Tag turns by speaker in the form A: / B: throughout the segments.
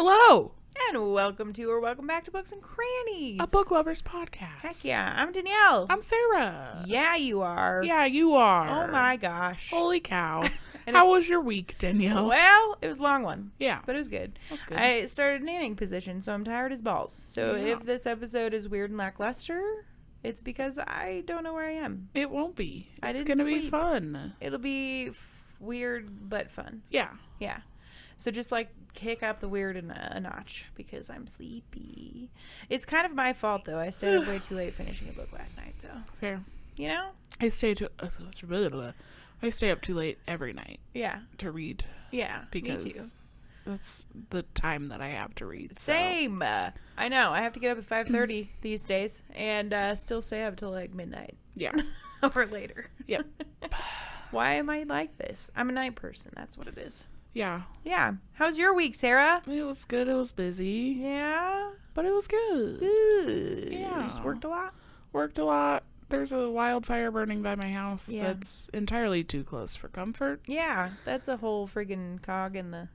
A: Hello,
B: And welcome back to Books and Crannies.
A: a book lovers podcast.
B: Heck yeah, I'm Danielle.
A: I'm Sarah.
B: Yeah, you are.
A: Yeah, you are.
B: Oh my gosh.
A: Holy cow. How was your week, Danielle?
B: Well, it was a long one.
A: Yeah.
B: But it was good.
A: That's good.
B: I started a nanning position, so I'm tired as balls. So
A: Yeah.
B: if this episode is weird and lackluster, it's because I don't know where I am.
A: It won't be.
B: I
A: It's
B: didn't
A: going to be
B: sleep.
A: fun.
B: It'll be weird but fun.
A: Yeah.
B: Yeah. So just like kick up the weird a notch because I'm sleepy. It's kind of my fault though. I stayed up way too late finishing a book last night. So
A: Fair.
B: you know,
A: I stay up too late every night
B: yeah,
A: to read
B: yeah, me too.
A: because that's the time that I have to read. So.
B: Same. I know. I have to get up at 5:30 these days and still stay up till like midnight.
A: Yeah.
B: Or later.
A: Yep.
B: Why am I like this? I'm a night person. That's what it is.
A: Yeah.
B: Yeah. How's your week, Sarah?
A: It was good. It was busy.
B: Yeah.
A: But it was good.
B: Good.
A: Yeah.
B: Just worked a lot.
A: Worked a lot. There's a wildfire burning by my house
B: Yeah.
A: that's entirely too close for comfort.
B: Yeah. That's a whole friggin' cog in the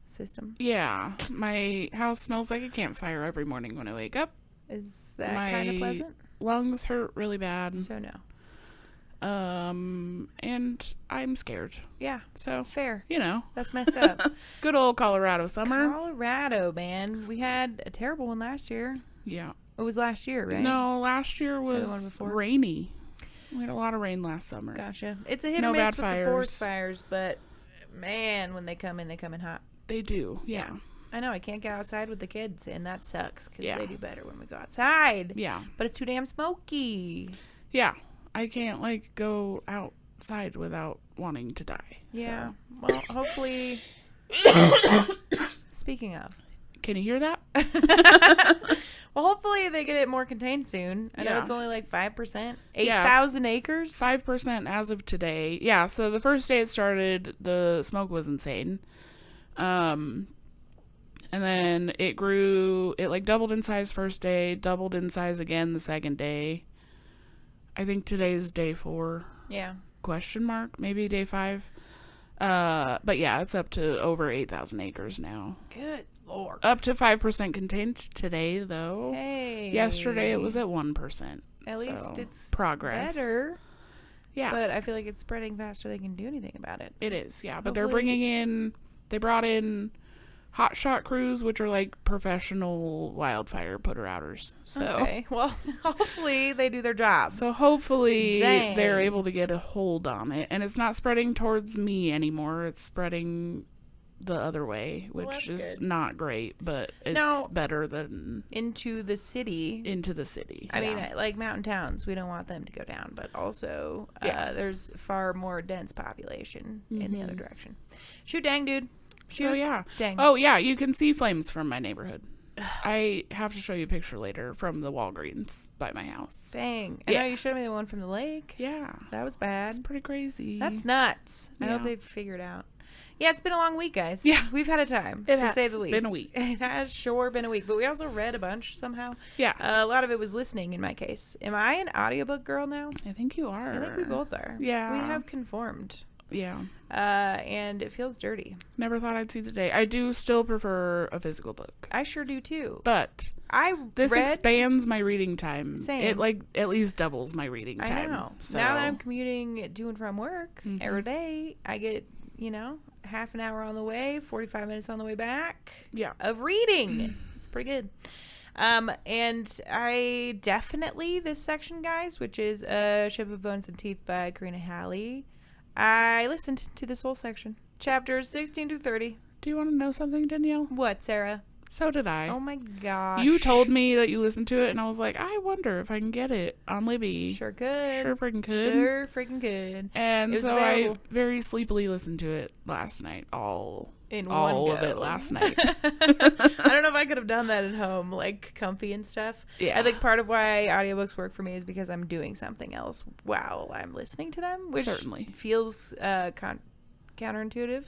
B: system.
A: Yeah. My house smells like a campfire every morning when I wake up.
B: Is that
A: My
B: kind of pleasant?
A: Lungs hurt really bad.
B: So no.
A: And I'm scared.
B: Yeah.
A: So,
B: Fair.
A: you know,
B: That's messed up.
A: good old Colorado summer.
B: Colorado, man. We had a terrible one last year.
A: Yeah.
B: It was last year, right?
A: No, last year
B: the one
A: was
B: before?
A: rainy. We had a lot of rain last summer.
B: Gotcha. It's a hit
A: No
B: or miss
A: bad
B: with the forest
A: fires.
B: fires, but man, when they come in hot.
A: They do. Yeah.
B: I know. I can't get outside with the kids, and that sucks because
A: Yeah.
B: they do better when we go outside.
A: Yeah.
B: But it's too damn smoky.
A: Yeah. I can't, go outside without wanting to die.
B: Yeah.
A: So.
B: Well, hopefully. Speaking of.
A: Can you hear that?
B: Well, hopefully they get it more contained soon. I know
A: Yeah.
B: it's only like 5%.
A: Yeah.
B: 8,000 acres?
A: 5% as of today. Yeah, so the first day it started, the smoke was insane. And then it grew, it doubled in size first day, doubled in size again the second day. I think today's day 4,
B: Yeah.
A: question mark, maybe day 5. But yeah, it's up to over 8,000 acres now.
B: Good Lord.
A: Up to 5% contained today, though.
B: Hey.
A: Yesterday it was at 1%.
B: At
A: so
B: least it's
A: progress.
B: better.
A: Yeah.
B: But I feel like it's spreading faster than they can do anything about it.
A: It is, yeah. But
B: Hopefully-
A: they brought in hot shot crews, which are like professional wildfire putter outers. So,
B: Okay. Well, hopefully they do their job.
A: so hopefully
B: Dang.
A: they're able to get a hold on it. And it's not spreading towards me anymore. It's spreading the other way,
B: Well,
A: which
B: that's
A: is
B: good.
A: not great, but it's
B: No.
A: better than
B: Into the city.
A: into the city.
B: I
A: yeah.
B: mean, like mountain towns, we don't want them to go down, but also
A: Yeah.
B: there's far more dense population in the other
A: Mhm.
B: direction. Shoot, dang, dude. Shoot,
A: So yeah.
B: dang.
A: Oh yeah, you can see flames from my neighborhood. I have to show you a picture later from the Walgreens by my house.
B: Dang. I
A: Yeah.
B: know you showed me the one from the lake.
A: Yeah.
B: That was bad.
A: It's pretty crazy.
B: That's nuts. I hope
A: Yeah.
B: they figure it out. Yeah, it's been a long week, guys.
A: Yeah.
B: We've had a time,
A: It
B: to say
A: has
B: the least.
A: been a week.
B: It has sure been a week, but we also read a bunch somehow.
A: Yeah.
B: A lot of it was listening in my case. Am I an audiobook girl now?
A: I think you are.
B: I think we both are.
A: Yeah.
B: We have conformed.
A: Yeah.
B: And it feels dirty.
A: Never thought I'd see the day. I do still prefer a physical book.
B: I sure do too.
A: But
B: I
A: this
B: read,
A: expands my reading time.
B: Same.
A: It at least doubles my reading
B: I
A: time.
B: know.
A: So
B: Now that I'm commuting to and from work
A: Mhm.
B: every day, I get, half an hour on the way, 45 minutes on the way back
A: yeah.
B: of reading. It's pretty good. And I definitely, this section, guys, which is A Ship of Bones and Teeth by Karina Halle, I listened to this whole section. Chapters 16 to 30.
A: Do you want to know something, Danielle?
B: What, Sarah?
A: So did I.
B: Oh my gosh.
A: You told me that you listened to it, and I was like, I wonder if I can get it on Libby.
B: Sure could.
A: Sure freaking could.
B: Sure freaking could.
A: And
B: It was
A: so
B: available.
A: I very sleepily listened to it last night. All
B: In
A: of
B: one go.
A: it last night.
B: I don't know if I could have done that at home, like comfy and stuff.
A: Yeah.
B: I think part of why audiobooks work for me is because I'm doing something else while I'm listening to them, which
A: Certainly.
B: feels counterintuitive,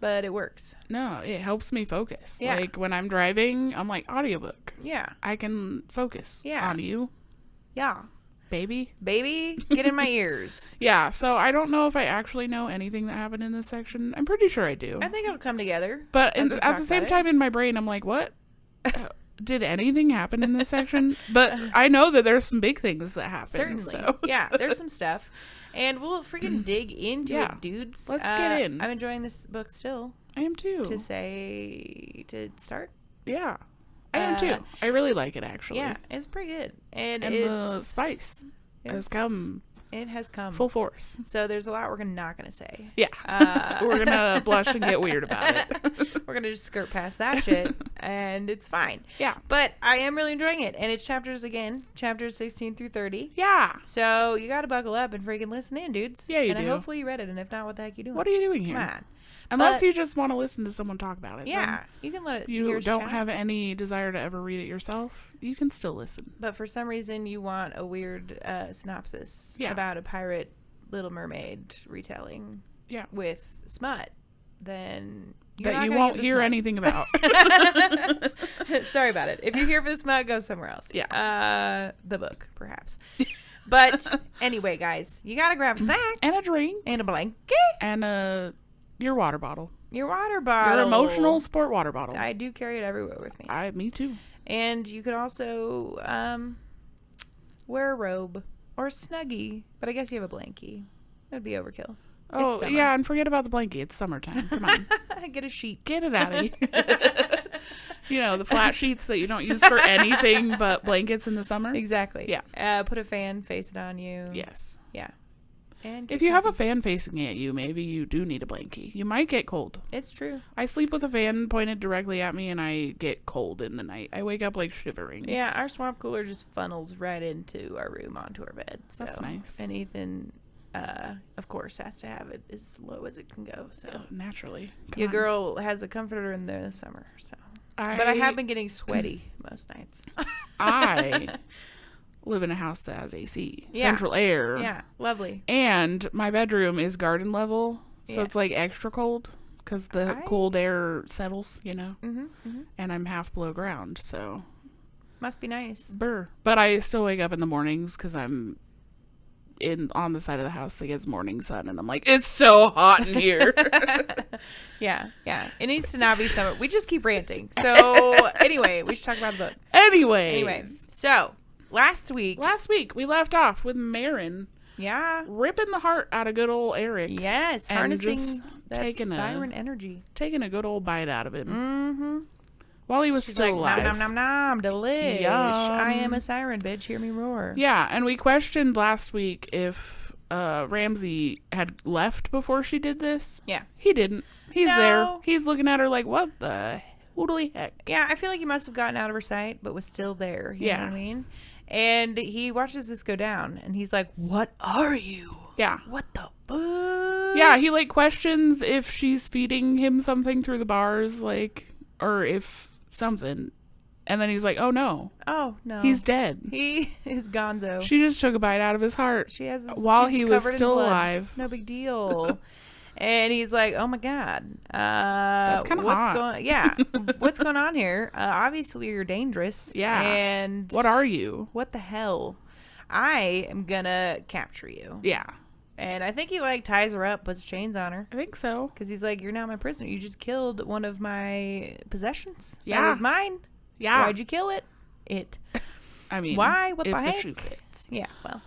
B: but it works.
A: No, it helps me focus.
B: Yeah.
A: Like when I'm driving, I'm like, audiobook.
B: Yeah.
A: I can focus
B: Yeah.
A: on you.
B: Yeah.
A: Baby?
B: Baby, get in my ears.
A: Yeah, so I don't know if I actually know anything that happened in this section. I'm pretty sure I do.
B: I think it'll come together.
A: But
B: as we
A: at
B: talk
A: the same
B: about
A: time, in my brain, I'm like, what? Did anything happen in this section? But I know that there's some big things that happened.
B: Certainly.
A: So.
B: Yeah, there's some stuff. And we'll freaking dig into it, dudes.
A: Let's get in.
B: I'm enjoying this book still.
A: I am too.
B: To start.
A: Yeah. I am too. I really like it, actually.
B: Yeah, it's pretty good. And
A: the
B: it's
A: spice has come.
B: It has come.
A: Full force.
B: So there's a lot we're not going to say.
A: Yeah. We're going to blush and get weird about it.
B: We're going to just skirt past that shit, and it's fine.
A: Yeah.
B: But I am really enjoying it. And it's chapters 16 through 30.
A: Yeah.
B: So you got to buckle up and freaking listen in, dudes.
A: Yeah, you
B: do. And
A: hopefully
B: you read it. And if not, what the heck you doing?
A: What are you doing here?
B: Come on.
A: Unless you just want to listen to someone talk about it.
B: Yeah, you can let it.
A: You don't have any desire to ever read it yourself. You can still listen.
B: But for some reason, you want a weird synopsis about a pirate Little Mermaid retelling.
A: Yeah.
B: With smut, then
A: that you won't hear anything about.
B: Sorry about it. If you're here for the smut, go somewhere else.
A: Yeah.
B: The book, perhaps. But anyway, guys, you gotta grab a snack
A: and a drink
B: and a blanket
A: and your water bottle.
B: Your water bottle.
A: Your emotional sport water bottle.
B: I do carry it everywhere with me.
A: Me too.
B: And you could also wear a robe or a Snuggie, but I guess you have a blankie. That'd be overkill.
A: Oh, yeah, and forget about the blankie. It's summertime. Come on.
B: Get a sheet.
A: Get it out of here. You know, the flat sheets that you don't use for anything but blankets in the summer.
B: Exactly.
A: Yeah.
B: Put a fan, face it on you.
A: Yes.
B: Yeah. And
A: if you have a fan facing at you, maybe you do need a blankie. You might get cold.
B: It's true.
A: I sleep with a fan pointed directly at me, and I get cold in the night. I wake up like shivering.
B: Yeah, our swamp cooler just funnels right into our room onto our bed. So.
A: That's nice.
B: And Ethan, of course, has to have it as low as it can go. So
A: naturally.
B: Your girl has a comforter in the summer. So, but I have been getting sweaty most nights.
A: I live in a house that has AC, central air.
B: Yeah, lovely.
A: And my bedroom is garden level, so it's like extra cold because the cold air settles, you know. And I'm half below ground, so
B: must be nice.
A: But I still wake up in the mornings because I'm on the side of the house that gets morning sun, and I'm like, it's so hot in here.
B: Yeah. It needs to not be summer. We just keep ranting. So anyway, we should talk about the book.
A: Anyway,
B: so. Last week
A: we left off with Marin.
B: Yeah.
A: Ripping the heart out of good old Eric.
B: Yes, harnessing that siren
A: energy.
B: energy.
A: Taking a good old bite out of him. While he was still alive.
B: Nom, nom, nom, nom, delish. I am a siren, bitch. Hear me roar.
A: Yeah, and we questioned last week if Ramsey had left before she did this.
B: Yeah.
A: He didn't. He's there. He's looking at her like, what the hoodly heck?
B: Yeah, I feel like he must have gotten out of her sight, but was still there. You know what I mean? And he watches this go down, and he's like, what are you?
A: Yeah.
B: What the fuck?
A: Yeah, he, like, questions if she's feeding him something through the bars, like, or if something. And then he's like, oh, no.
B: Oh, no.
A: He's dead.
B: He is gonzo.
A: She just took a bite out of his heart while he was still alive.
B: No big deal. And he's like, "Oh my God,
A: that's kind of hot."
B: What's going on here? Obviously, you're dangerous.
A: Yeah.
B: And
A: what are you?
B: What the hell? I am gonna capture you.
A: Yeah.
B: And I think he like ties her up, puts chains on her.
A: I think so.
B: Because he's like, "You're now my prisoner. You just killed one of my possessions.
A: Yeah.
B: That was mine.
A: Yeah.
B: Why'd you kill it?
A: I mean,
B: why? What the heck?
A: The shoe fits.
B: Yeah. Well."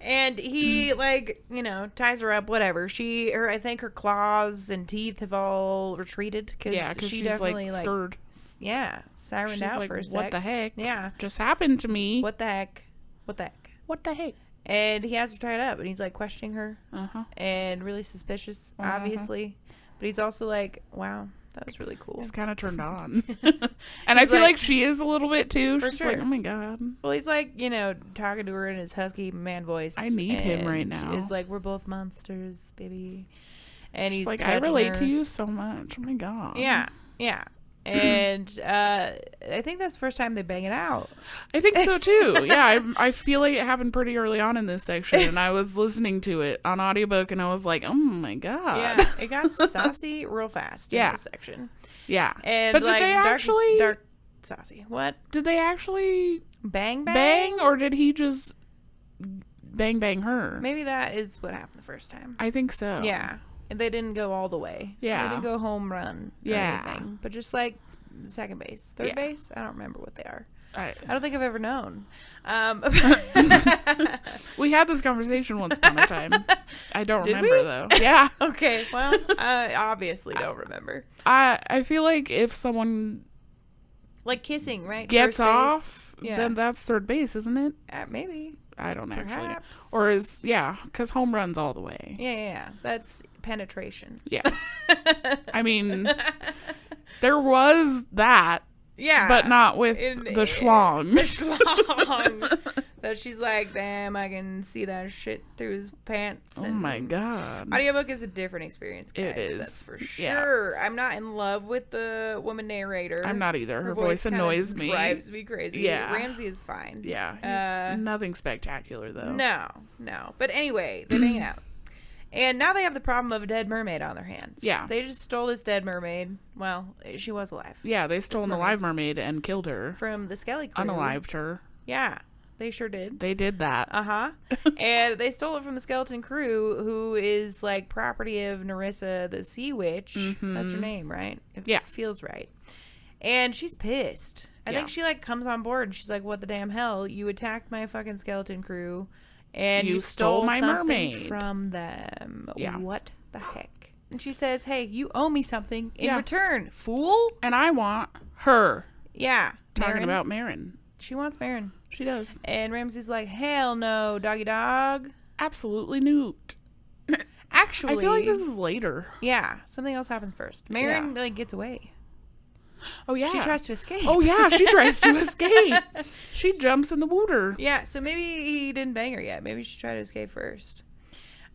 B: And he, like, you know, ties her up, whatever. I think her claws and teeth have all retreated.
A: Because
B: she
A: she's,
B: definitely,
A: like, scared.
B: Sirened out
A: like,
B: for a sec.
A: what the heck?
B: Yeah.
A: Just happened to me.
B: What the heck? What the heck?
A: What the heck?
B: And he has her tied up, and he's, like, questioning her.
A: Uh-huh.
B: And really suspicious, obviously. But he's also like, wow. That was really cool.
A: He's kind of turned on. And I feel like she is a little bit too. She's like, oh my God.
B: Well, he's like, you know, talking to her in his husky man voice.
A: I need him right now.
B: He's like, we're both monsters, baby. And he's
A: like, I relate to you so much. Oh my God.
B: Yeah. And I think that's the first time they bang it out.
A: I think so too. Yeah, I feel like it happened pretty early on in this section, and I was listening to it on audiobook, and I was like, oh my God.
B: Yeah, it got saucy real fast in this section.
A: Yeah.
B: And
A: but did they actually...
B: Dark saucy. What?
A: Did they actually...
B: Bang?
A: Or did he just bang her.
B: Maybe that is what happened the first time.
A: I think so.
B: Yeah. And they didn't go all the way.
A: Yeah.
B: They didn't go home run or anything. But just like second base. Third base? I don't remember what they are. I don't think I've ever known.
A: We had this conversation once upon a time. I don't remember, though. Yeah.
B: Okay. Well, I obviously don't remember.
A: I feel like if someone...
B: Like kissing, right?
A: Gets off, then that's third base, isn't it?
B: Maybe.
A: I don't actually know.
B: Perhaps.
A: Or is, because home runs all the way.
B: Yeah. That's penetration.
A: Yeah. I mean, there was that.
B: Yeah.
A: But not with the schlong.
B: The schlong. That she's like, damn, I can see that shit through his pants.
A: Oh my God.
B: Audiobook is a different experience, guys.
A: It is.
B: That's for sure. I'm not in love with the woman narrator.
A: I'm not either. Her voice annoys me.
B: Drives me crazy.
A: Yeah.
B: Ramsey is fine.
A: Yeah. He's nothing spectacular, though.
B: No. But anyway, they bang it out. And now they have the problem of a dead mermaid on their hands.
A: Yeah.
B: They just stole this dead mermaid. Well, she was alive.
A: Yeah, they stole an alive mermaid and killed her.
B: From the Skelly crew.
A: Unalived her.
B: Yeah, they sure did.
A: They did that.
B: Uh-huh. And they stole it from the skeleton crew, who is, like, property of Nerissa the Sea Witch. Mm-hmm. That's her name, right? It feels right. And she's pissed. I think she, like, comes on board and she's like, what the damn hell? You attacked my fucking skeleton crew. And you stole my mermaid from them. Yeah. What the heck? And she says, hey, you owe me something in return, fool.
A: And I want her.
B: Yeah.
A: Talking about Marin.
B: She wants Marin.
A: She does.
B: And Ramsey's like, hell no, doggy dog.
A: Absolutely newt.
B: Actually.
A: I feel like this is later.
B: Yeah. Something else happens first. Marin, like, gets away.
A: Oh, yeah.
B: She tries to escape.
A: Oh, yeah. She tries to escape. She jumps in the water.
B: Yeah. So maybe he didn't bang her yet. Maybe she tried to escape first.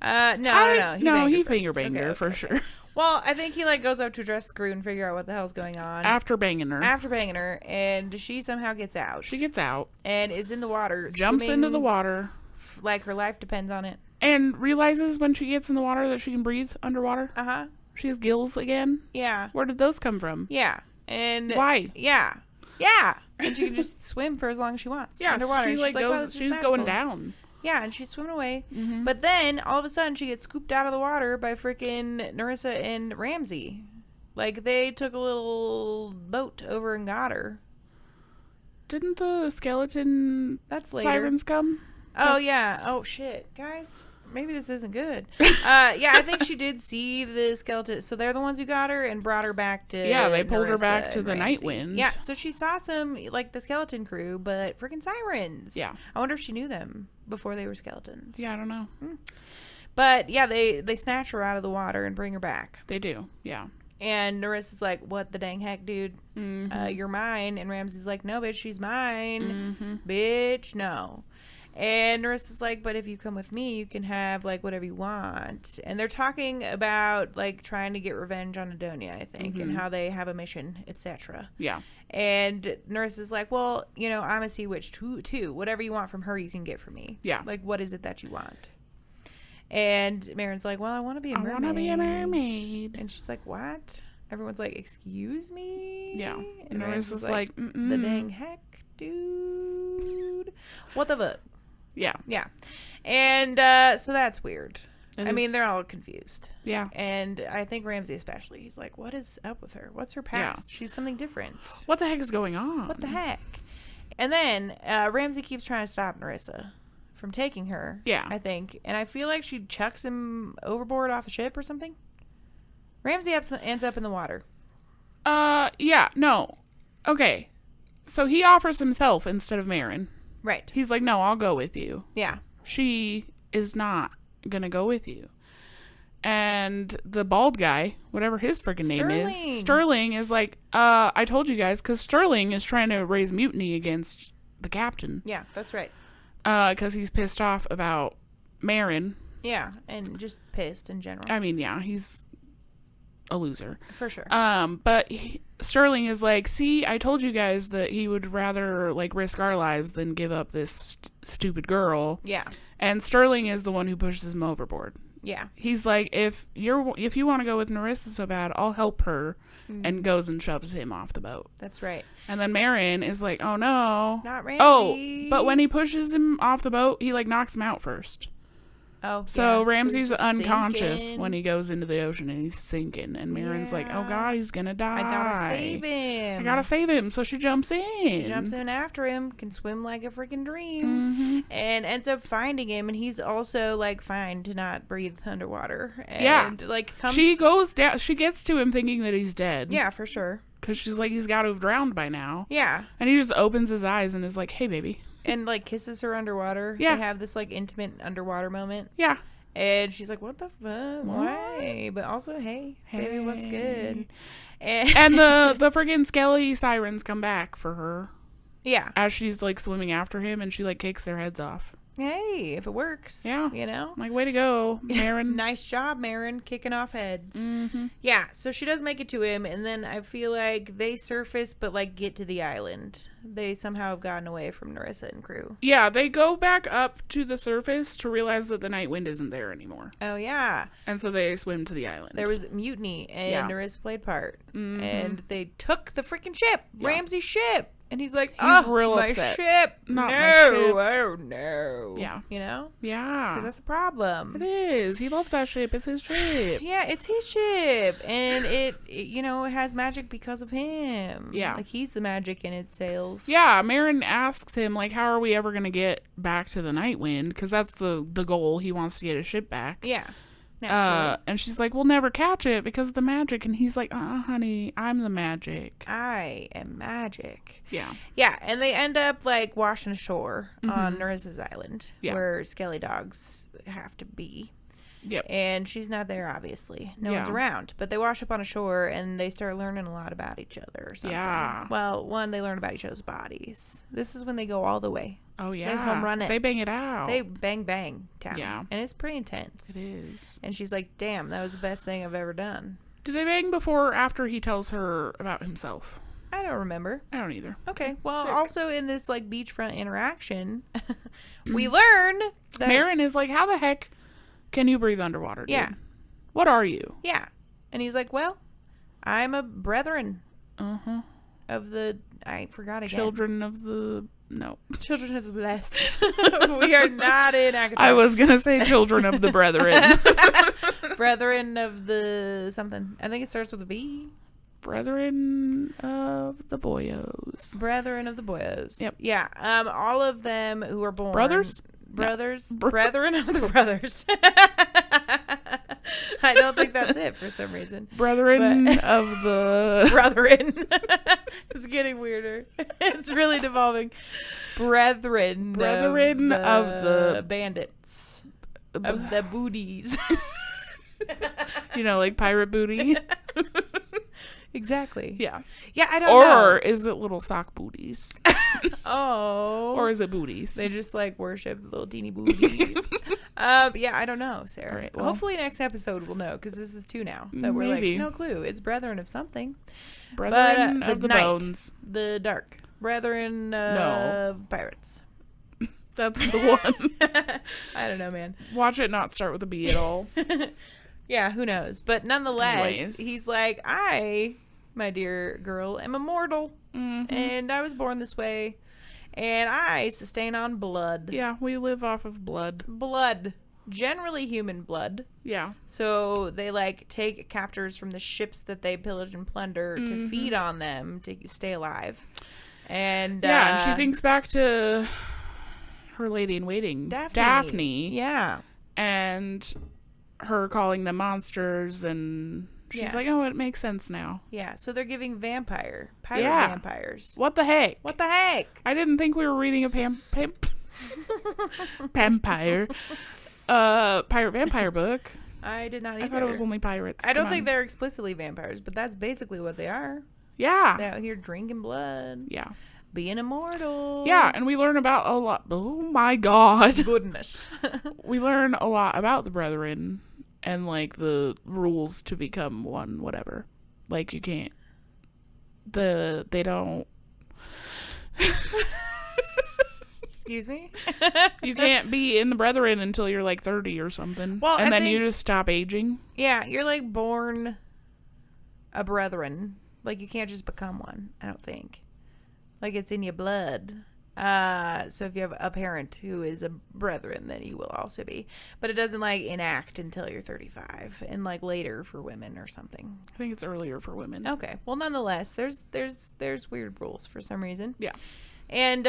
B: No.
A: He finger banged her for sure.
B: Well, I think he, like, goes up to address Screw and figure out what the hell's going on.
A: After banging her.
B: And she somehow gets out.
A: She gets out.
B: And is in the water.
A: Jumps into the water.
B: Like her life depends on it.
A: And realizes when she gets in the water that she can breathe underwater.
B: Uh-huh.
A: She has gills again.
B: Yeah.
A: Where did those come from?
B: Yeah. And
A: why?
B: Yeah. And she can just swim for as long as she wants.
A: Yeah,
B: underwater.
A: she like goes. She's going down.
B: Yeah, and she's swimming away. Mm-hmm. But then all of a sudden she gets scooped out of the water by freaking Nerissa and Ramsey. Like they took a little boat over and got her.
A: Didn't the skeleton sirens come?
B: Oh yeah. Oh shit, guys. Maybe this isn't good. Yeah, I think she did see the skeleton. So they're the ones who got her and brought her back to.
A: Yeah, they pulled her back to the
B: Ramsey.
A: Nightwind.
B: Yeah, so she saw some, like, the skeleton crew, but freaking sirens.
A: Yeah.
B: I wonder if she knew them before they were skeletons.
A: Yeah, I don't know.
B: But yeah, they snatch her out of the water and bring her back.
A: They do, yeah.
B: And Nerissa's like, what the dang heck, dude? Mm-hmm. You're mine. And Ramsey's like, no, bitch, she's mine. Mm-hmm. Bitch, no. And Nerissa's like, but if you come with me, you can have, like, whatever you want. And they're talking about, like, trying to get revenge on Adonia, I think, and how they have a mission, etc.
A: Yeah.
B: And Nerissa's like, well, you know, I'm a sea witch too. Whatever you want from her, you can get from me.
A: Yeah.
B: Like, what is it that you want? And Marin's like, well, I want to be a mermaid.
A: I want to be a mermaid.
B: And she's like, what? Everyone's like, excuse me?
A: Yeah.
B: And
A: Nerissa's like,
B: the dang heck, dude. What the fuck?
A: Yeah.
B: Yeah. And so that's weird. I mean, they're all confused.
A: Yeah.
B: And I think Ramsey especially. He's like, what is up with her? What's her past? Yeah. She's something different.
A: What the heck is going on?
B: What the heck? And then Ramsey keeps trying to stop Nerissa from taking her.
A: Yeah.
B: I think. And I feel like she chucks him overboard off a ship or something. Ramsey ends up in the water.
A: Yeah. No. Okay. So he offers himself instead of Marin.
B: Right.
A: He's like, no, I'll go with you.
B: Yeah.
A: She is not gonna go with you. And the bald guy, whatever his freaking name is, Sterling is like, I told you guys, because Sterling is trying to raise mutiny against the captain.
B: Yeah, that's right.
A: Because he's pissed off about Marin.
B: Yeah, and just pissed in general.
A: I mean, yeah, he's a loser.
B: For sure.
A: But Sterling is like, see, I told you guys that he would rather, like, risk our lives than give up this stupid girl.
B: Yeah.
A: And Sterling is the one who pushes him overboard.
B: Yeah.
A: He's like, if you want to go with Nerissa so bad, I'll help her and goes and shoves him off the boat.
B: That's right.
A: And then Marin is like, oh no.
B: Not Randy.
A: Oh, but when he pushes him off the boat, he like knocks him out first.
B: Oh,
A: so
B: yeah.
A: Ramsey's
B: So he's
A: unconscious
B: sinking.
A: when he goes into the ocean and he's sinking. And Marin's like, oh
B: Yeah.
A: God, he's gonna die.
B: I gotta save him.
A: I gotta save him. So she jumps in.
B: She jumps in after him, can swim like a freaking dream, and ends up finding him. And he's also like fine to not breathe underwater. And like comes.
A: She goes down. She gets to him thinking that he's dead.
B: Yeah, for sure.
A: Because she's like, he's got to have drowned by now.
B: Yeah.
A: And he just opens his eyes and is like, hey, baby.
B: And like kisses her underwater.
A: Yeah.
B: They have this like intimate underwater moment.
A: Yeah.
B: And she's like, what the fuck? Why? But also, hey, baby, what's good?
A: And the friggin' skelly sirens come back for her.
B: Yeah.
A: As she's like swimming after him and she like kicks their heads off.
B: Hey, if it works.
A: Yeah.
B: You know?
A: I'm like, way to go, Marin.
B: Nice job, Marin, kicking off heads.
A: Mm-hmm.
B: Yeah, so she does make it to him, and then I feel like they surface, but like get to the island. They somehow have gotten away from Narissa and crew.
A: Yeah, they go back up to the surface to realize that the night wind isn't there anymore.
B: Oh, yeah.
A: And so they swim to the island.
B: There was mutiny, and Narissa played part. And they took the freaking ship, Ramsey's ship. And he's like,
A: He's
B: oh,
A: real
B: my
A: upset.
B: ship.
A: Not
B: no.
A: my ship.
B: Oh, no.
A: Yeah.
B: You know?
A: Yeah.
B: Because that's a problem.
A: It is. He loves that ship. It's his ship.
B: Yeah, it's his ship. And it, you know, it has magic because of him.
A: Yeah.
B: Like, he's the magic in its sails.
A: Yeah, Marin asks him, like, how are we ever going to get back to the Night Wind? Because that's the goal. He wants to get his ship back.
B: Yeah. Naturally.
A: And she's like, we'll never catch it because of the magic. And he's like, honey, I'm the magic.
B: I am magic.
A: Yeah.
B: Yeah, and they end up, like, washing ashore on Narissa's island, where skelly dogs have to be.
A: Yep.
B: And she's not there, obviously. No
A: Yeah.
B: one's around. But they wash up on a shore, and they start learning a lot about each other or something.
A: Yeah.
B: Well, one, they learn about each other's bodies. This is when they go all the way.
A: Oh, yeah.
B: They home run it.
A: They bang it out.
B: They bang, bang town.
A: Yeah.
B: And it's pretty intense.
A: It is.
B: And she's like, damn, that was the best thing I've ever done.
A: Do they bang before or after he tells her about himself?
B: I don't remember.
A: I don't either.
B: Okay. Well,
A: Sick.
B: also in this, like, beachfront interaction, we learn that...
A: Marin is like, how the heck can you breathe underwater, dude?
B: Yeah.
A: What are you?
B: Yeah. And he's like, well, I'm a brethren
A: Uh-huh.
B: of the... I forgot again.
A: Children of the... No.
B: Children of the blessed. We are not in Akatar.
A: I was going to say children of the brethren.
B: Brethren of the something. I think it starts with a B.
A: Brethren of the boyos.
B: Brethren of the boyos.
A: Yep.
B: Yeah. All of them who are born.
A: Brothers?
B: Brothers.
A: No.
B: Brethren of the brothers. I don't think that's it for some reason.
A: Brethren
B: But-
A: of the...
B: Brethren. It's getting weirder. It's really devolving. Brethren
A: of the-
B: bandits. Of the booties.
A: You know, like pirate booty.
B: Exactly.
A: Yeah.
B: Yeah, I don't know.
A: Or is it little sock booties?
B: Oh.
A: Or is it booties?
B: They just like worship little teeny booties. Yeah, I don't know, Sarah.
A: All right, well.
B: Hopefully next episode we'll know, because this is 2 now. That we're
A: Maybe.
B: like, no clue. It's brethren of something.
A: Brethren
B: But,
A: of the
B: night.
A: bones.
B: The dark. Brethren of pirates.
A: That's the one.
B: I don't know, man.
A: Watch it not start with a B at all.
B: Yeah, who knows? But nonetheless,
A: Anyways.
B: he's like, I, my dear girl, am immortal.
A: Mm-hmm.
B: And I was born this way. And I sustain on blood.
A: Yeah, we live off of blood.
B: Blood. Generally human blood.
A: Yeah.
B: So they like take captors from the ships that they pillage and plunder to feed on them to stay alive. And
A: Yeah, and she thinks back to her lady in waiting, Daphne.
B: Yeah.
A: And her calling them monsters, and she's
B: Yeah.
A: like, oh, it makes sense now.
B: Yeah. So they're giving pirate
A: Yeah.
B: vampires.
A: What the heck?
B: What the heck?
A: I didn't think we were reading a vampire pirate vampire book.
B: I did not either.
A: I thought it was only pirates.
B: I don't
A: Come
B: think
A: on.
B: they're explicitly vampires, but that's basically what they are.
A: Yeah.
B: They're out here drinking blood,
A: Yeah.
B: being immortal.
A: Yeah, and we learn about a lot. Oh my god.
B: Goodness.
A: We learn a lot about the Brethren and like the rules to become one, whatever. Like you can't. They don't.
B: Excuse me?
A: You can't be in the Brethren until you're like 30 or something.
B: Well,
A: and
B: I
A: then you
B: think-
A: just stop aging.
B: Yeah, you're like born. a brethren. Like, you can't just become one, I don't think. Like, it's in your blood. So if you have a parent who is a brethren, then you will also be. But it doesn't, like, enact until you're 35. And, like, later for women or something.
A: I think it's earlier for women.
B: Okay. Well, nonetheless, there's weird rules for some reason.
A: Yeah.
B: And,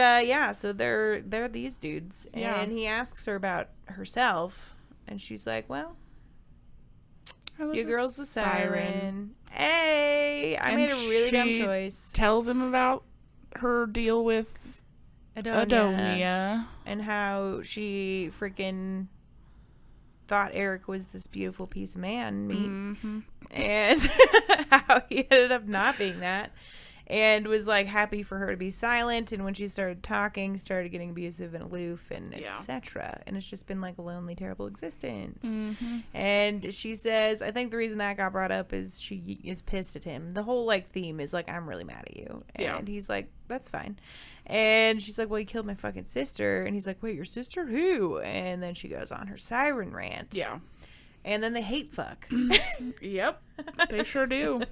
B: so they're these dudes.
A: Yeah.
B: And he asks her about herself. And she's like, well, your girl's the siren. Hey, I made a really dumb choice.
A: Tells him about her deal with Adonia.
B: And how she freaking thought Eric was this beautiful piece of man meat.
A: Mm-hmm.
B: And how he ended up not being that. And was, like, happy for her to be silent. And when she started talking, started getting abusive and aloof and etc. And it's just been, like, a lonely, terrible existence.
A: Mm-hmm.
B: And she says, I think the reason that got brought up is she is pissed at him. The whole, like, theme is, like, I'm really mad at you. And he's like, that's fine. And she's like, well, you killed my fucking sister. And he's like, wait, your sister? Who? And then she goes on her siren rant.
A: Yeah.
B: And then they hate fuck.
A: Yep. They sure do.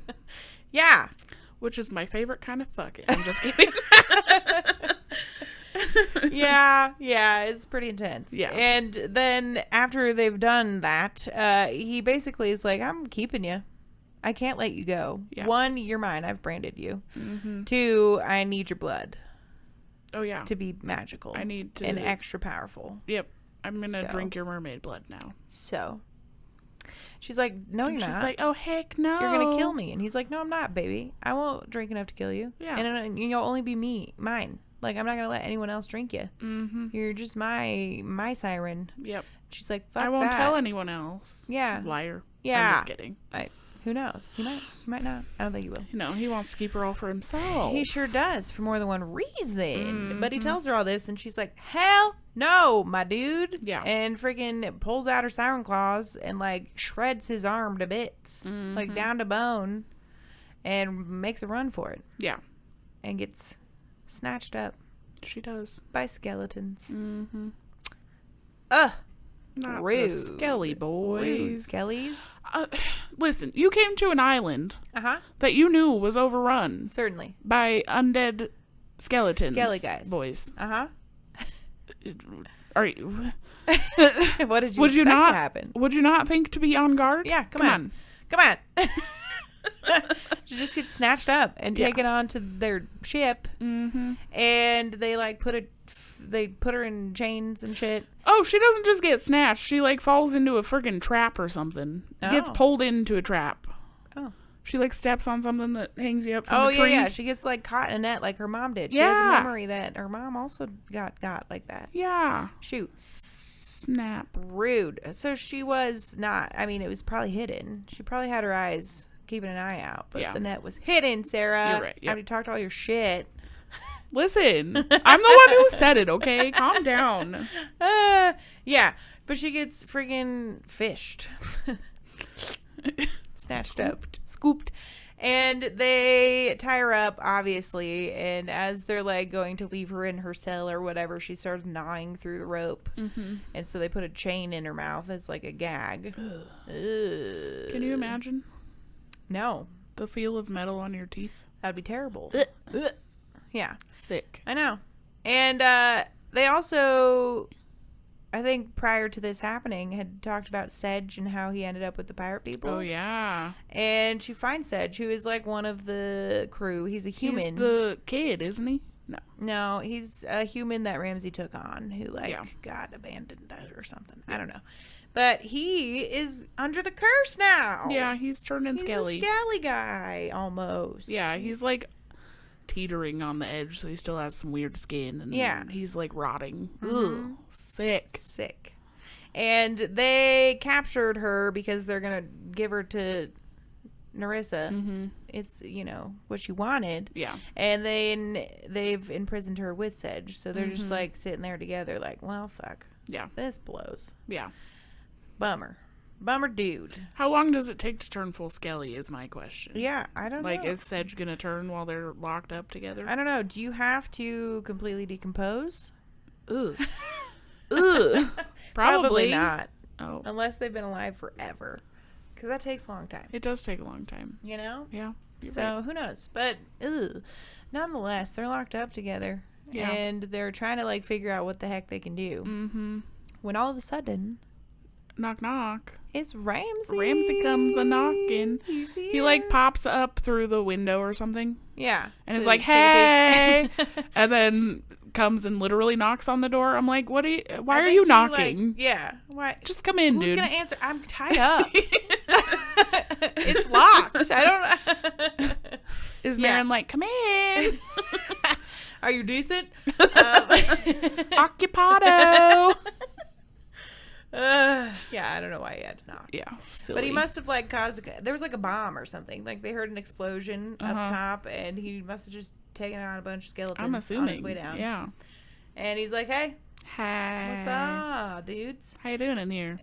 B: Yeah.
A: Which is my favorite kind of fucking. I'm just kidding.
B: Yeah, it's pretty intense.
A: Yeah.
B: And then after they've done that, he basically is like, I'm keeping you. I can't let you go.
A: Yeah.
B: 1, you're mine. I've branded you.
A: Mm-hmm.
B: 2, I need your blood.
A: Oh, yeah.
B: To be magical.
A: I need to.
B: And extra powerful.
A: Yep. I'm going to drink your mermaid blood now.
B: So. She's like, no, you're not.
A: She's like, oh, heck no.
B: You're going to kill me. And he's like, no, I'm not, baby. I won't drink enough to kill you.
A: Yeah.
B: And you'll only be mine. Like, I'm not going to let anyone else drink you.
A: Mm-hmm.
B: You're just my siren.
A: Yep.
B: She's like, fuck that.
A: I won't tell anyone else.
B: Yeah.
A: Liar.
B: Yeah.
A: I'm just kidding.
B: Who knows? He might not. I don't think he will.
A: No, he wants to keep her all for himself.
B: He sure does, for more than one reason.
A: Mm-hmm.
B: But he tells her all this, and she's like, hell no, my dude.
A: Yeah.
B: And freaking pulls out her siren claws and, like, shreds his arm to bits.
A: Mm-hmm.
B: Like, down to bone. And makes a run for it.
A: Yeah.
B: And gets snatched up.
A: She does.
B: By skeletons.
A: Mm-hmm.
B: Ugh.
A: Not
B: Rude.
A: the Skelly boys.
B: Rude Skellies.
A: Listen, you came to an island that you knew was overrun.
B: Certainly.
A: By undead skeletons.
B: Skelly guys.
A: Boys.
B: Uh-huh.
A: Are you...
B: What did you expect to happen?
A: Would you not think to be on guard?
B: Yeah, come on. Come on. She just gets snatched up and taken onto their ship.
A: Mm-hmm.
B: And they, like, put her in chains and shit.
A: Oh, she doesn't just get snatched. She, like, falls into a friggin' trap or something. Gets pulled into a trap. Oh. She, like, steps on something that hangs you up from a tree.
B: Yeah. She gets, like, caught in a net like her mom did. She has a memory that her mom also got like that.
A: Yeah.
B: Shoot.
A: Snap.
B: Rude. So she was not, I mean, it was probably hidden. She probably had her eyes keeping an eye out. But the net was hidden, Sarah.
A: You're right. Yep.
B: After you talked all your shit.
A: Listen, I'm the one who said it, okay? Calm down.
B: Yeah, but she gets friggin' fished. Snatched up. Scooped. And they tie her up, obviously, and as they're, like, going to leave her in her cell or whatever, she starts gnawing through the rope. Mm-hmm. And so they put a chain in her mouth as, like, a gag. Ugh.
A: Can you imagine?
B: No.
A: The feel of metal on your teeth?
B: That'd be terrible. Yeah.
A: Sick.
B: I know. And they also, I think prior to this happening, had talked about Sedge and how he ended up with the pirate people.
A: Oh, yeah.
B: And she finds Sedge, who is like one of the crew. He's a human.
A: He's the kid, isn't he?
B: No, he's a human that Ramsey took on who, like, got abandoned or something. I don't know. But he is under the curse now.
A: Yeah, he's turning skelly.
B: He's a skelly guy, almost.
A: Yeah, he's, like, teetering on the edge, so he still has some weird skin. And he's, like, rotting. Mm-hmm. Ugh, sick. And they captured her because they're going to give her to Narissa. Mm-hmm. It's, you know, what she wanted. Yeah. And then they've imprisoned her with Sedge. So they're just, like, sitting there together like, well, fuck. Yeah. This blows. Yeah. Bummer dude. How long does it take to turn full skelly is my question.
B: Yeah, I don't know.
A: Like, is Sedge gonna turn while they're locked up together?
B: I don't know. Do you have to completely decompose?
A: Ugh. Ugh. Probably
B: not.
A: Oh.
B: Unless they've been alive forever. Because that takes a long time.
A: It does take a long time.
B: You know?
A: Yeah.
B: So who knows? But nonetheless, they're locked up together.
A: Yeah.
B: And they're trying to like figure out what the heck they can do.
A: Mm-hmm.
B: When all of a sudden,
A: knock knock.
B: It's Ramsey.
A: Ramsey comes a knocking. He like pops up through the window or something.
B: Yeah.
A: And is like, hey. And then comes and literally knocks on the door. I'm like, why are you knocking?
B: Like, yeah. Why?
A: Just come in, dude.
B: Who's going to answer? I'm tied up. It's locked. I don't know.
A: Is Marin like, come in?
B: Are you decent?
A: Occupado.
B: Yeah, I don't know why he had to knock.
A: Yeah, silly.
B: But he must have like caused. There was like a bomb or something. Like they heard an explosion up top, and he must have just taken out a bunch of skeletons.
A: I'm assuming.
B: On his way down.
A: Yeah.
B: And he's like, "Hey, what's up, dudes?
A: How you doing in here?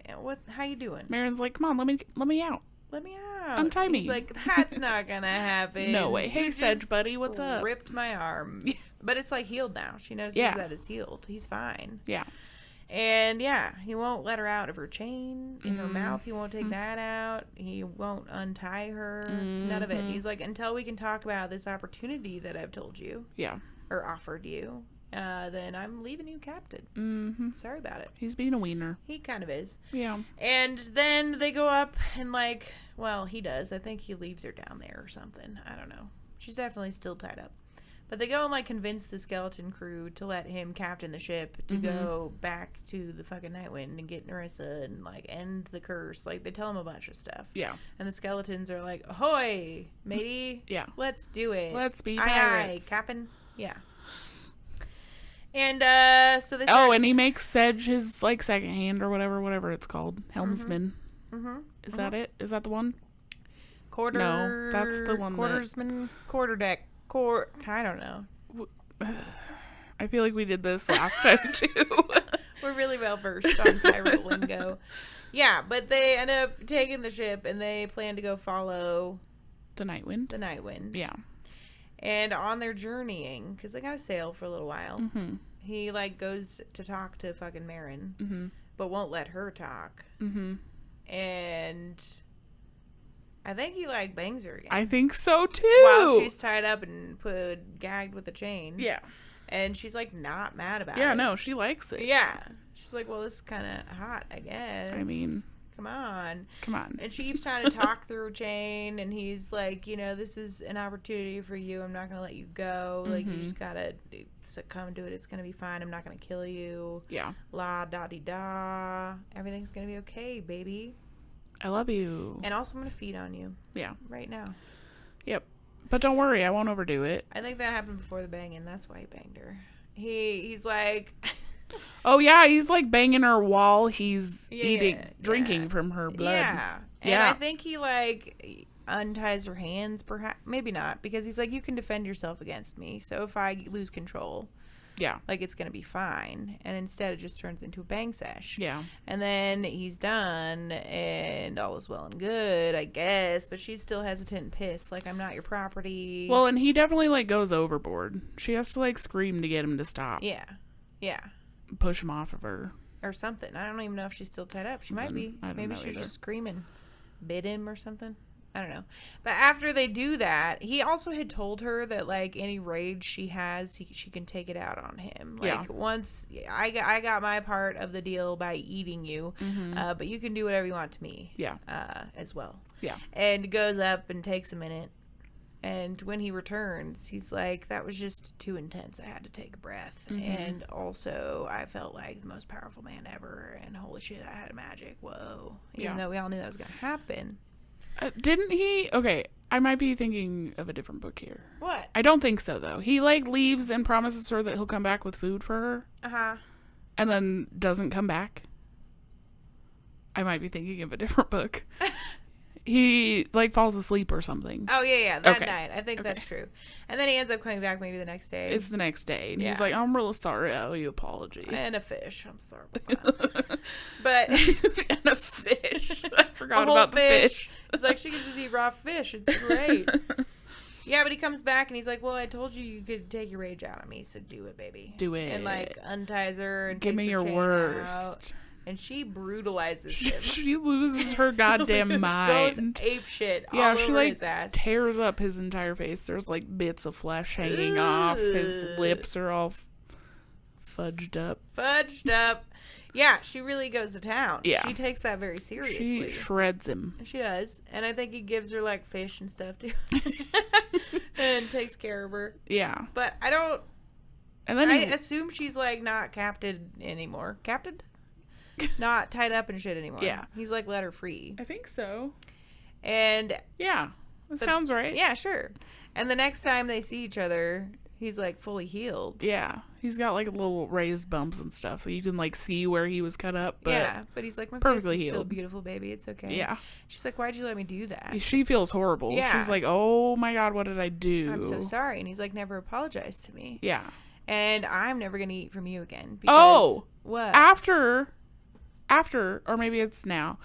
B: How you doing?"
A: Marin's like, "Come on, let me out.
B: Let me out.
A: Untie me."
B: He's like, "That's not gonna happen.
A: No way. Hey, Sedge buddy, what's up?"
B: Ripped my arm, but it's like healed now. She knows that it's healed. He's fine.
A: Yeah.
B: And yeah, he won't let her out of her chain in her mouth. He won't take that out. He won't untie her. None of it. He's like, until we can talk about this opportunity that I've told you.
A: Yeah.
B: Or offered you. Then I'm leaving you captain. Sorry about it.
A: He's being a wiener.
B: He kind of is.
A: Yeah.
B: And then they go up and like, well, he does. I think he leaves her down there or something. I don't know. She's definitely still tied up. But they go and like convince the skeleton crew to let him captain the ship to go back to the fucking Nightwind and get Narissa and like end the curse. Like they tell him a bunch of stuff.
A: Yeah.
B: And the skeletons are like, ahoy, matey.
A: Yeah.
B: Let's do it.
A: Let's be
B: Aye,
A: pirates.
B: aye, captain. Yeah. And so they start...
A: and he makes Sedge his like second hand or whatever it's called. Helmsman. Is that it? Is that the one? No, that's the one.
B: Quartersman, quarterdeck. I don't know.
A: I feel like we did this last time too.
B: We're really well versed on pirate lingo. Yeah, but they end up taking the ship and they plan to go follow
A: the Nightwind. Yeah.
B: And on their journeying, because they gotta sail for a little while, he like goes to talk to fucking Marin, but won't let her talk. And I think he like bangs her again.
A: I think so too.
B: While she's tied up and gagged with a chain.
A: Yeah.
B: And she's like not mad about it.
A: Yeah, no, she likes it.
B: Yeah. She's like, well, this is kind of hot, I guess.
A: I mean,
B: come on.
A: And
B: she keeps trying to talk through a chain, and he's like, this is an opportunity for you. I'm not going to let you go. Like, you just got to succumb to it. It's going to be fine. I'm not going to kill you.
A: Yeah.
B: La da di da. Everything's going to be okay, baby.
A: I love you.
B: And also, I'm going to feed on you.
A: Yeah.
B: Right now.
A: Yep. But don't worry, I won't overdo it.
B: I think that happened before the banging. That's why he banged her. He's like...
A: Oh, yeah, he's like banging her while he's drinking from her blood.
B: Yeah. And I think he like unties her hands, perhaps. Maybe not, because he's like, you can defend yourself against me. So if I lose control...
A: Yeah.
B: Like, it's going to be fine. And instead, it just turns into a bang sesh.
A: Yeah.
B: And then he's done, and all is well and good, I guess. But she's still hesitant and pissed. Like, I'm not your property.
A: Well, and he definitely, like, goes overboard. She has to, like, scream to get him to stop.
B: Yeah. Yeah.
A: Push him off of her.
B: Or something. I don't even know if she's still tied up. She might be. Maybe she's just screaming. Bit him or something. I don't know. But after they do that, he also had told her that, like, any rage she has, she can take it out on him. Like, once I got my part of the deal by eating you, but you can do whatever you want to me.
A: Yeah.
B: As well.
A: Yeah.
B: And goes up and takes a minute. And when he returns, he's like, that was just too intense. I had to take a breath. And also, I felt like the most powerful man ever. And holy shit, I had magic. Whoa. Even though we all knew that was going to happen.
A: Didn't he? Okay, I might be thinking of a different book here.
B: What?
A: I don't think so, though. He, like, leaves and promises her that he'll come back with food for her.
B: Uh-huh.
A: And then doesn't come back. I might be thinking of a different book. He, like, falls asleep or something.
B: Oh, yeah, that night. I think that's true. And then he ends up coming back maybe the next day.
A: It's the next day. And he's like, I'm really sorry. I owe you an apology.
B: And a fish. I'm sorry about that. But...
A: and a fish. I forgot about the fish.
B: It's like, she can just eat raw fish. It's great. Yeah, but he comes back and he's like, well, I told you could take your rage out on me, so do it, baby.
A: Do it.
B: And, like, unties her and
A: give me your worst.
B: and she brutalizes him.
A: She loses her goddamn mind.
B: Goes ape shit
A: Yeah,
B: all
A: she
B: over
A: like
B: his ass.
A: tears up his entire face. There's like bits of flesh hanging off. His lips are all fudged up.
B: Yeah, she really goes to town.
A: Yeah.
B: She takes that very seriously.
A: She shreds him.
B: She does. And I think he gives her like fish and stuff too. And takes care of her.
A: Yeah.
B: But I don't...
A: And then
B: I assume she's like not captive anymore. Captive? Not tied up and shit anymore.
A: Yeah.
B: He's like let her free.
A: I think so.
B: And...
A: Yeah. That sounds right.
B: Yeah, sure. And the next time they see each other, he's like fully healed.
A: Yeah. He's got like little raised bumps and stuff. So you can like see where he was cut up. But
B: yeah, but he's like, my
A: perfectly
B: face is still
A: healed.
B: beautiful, baby. It's okay.
A: Yeah.
B: She's like, why'd you let me do that?
A: She feels horrible.
B: Yeah.
A: She's like, oh my God, what did I do?
B: I'm so sorry. And he's like, never apologized to me.
A: Yeah.
B: And I'm never going to eat from you again. Because,
A: Oh.
B: What?
A: After, or maybe it's now.